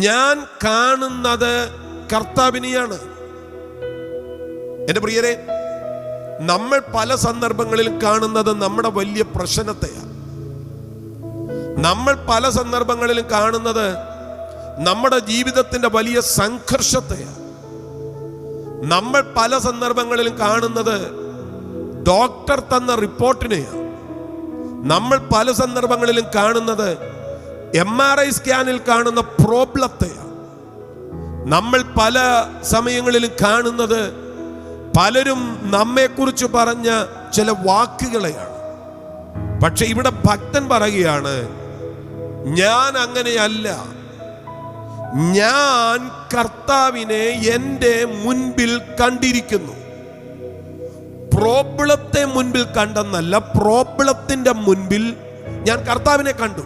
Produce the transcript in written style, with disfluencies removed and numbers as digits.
ഞാൻ കാണുന്നത് കർത്താവിനെയാണ്. എൻ്റെ പ്രിയരെ, നമ്മൾ പല സന്ദർഭങ്ങളിൽ കാണുന്നത് നമ്മുടെ വലിയ പ്രശ്നത്തെയാണ്. നമ്മൾ പല സന്ദർഭങ്ങളിലും കാണുന്നത് നമ്മുടെ ജീവിതത്തിന്റെ വലിയ സംഘർഷത്തെയാണ്. നമ്മൾ പല സന്ദർഭങ്ങളിലും കാണുന്നത് ഡോക്ടർ തന്ന റിപ്പോർട്ടിനെയാണ്. നമ്മൾ പല സന്ദർഭങ്ങളിലും കാണുന്നത് MRI സ്കാനിൽ കാണുന്ന പ്രോബ്ലത്തെയാണ്. നമ്മൾ പല സമയങ്ങളിലും കാണുന്നത് പലരും നമ്മെക്കുറിച്ച് പറഞ്ഞ ചില വാക്കുകളെയാണ്. പക്ഷെ ഇവിടെ ഭക്തൻ പറയുകയാണ്, ഞാൻ അങ്ങനെയല്ല. ഞാൻ കർത്താവിനെ എൻ്റെ മുൻപിൽ കണ്ടിരിക്കുന്നു. പ്രോബ്ലത്തെ മുൻപിൽ കണ്ടെന്നല്ല, പ്രോബ്ലത്തിന്റെ മുൻപിൽ ഞാൻ കർത്താവിനെ കണ്ടു.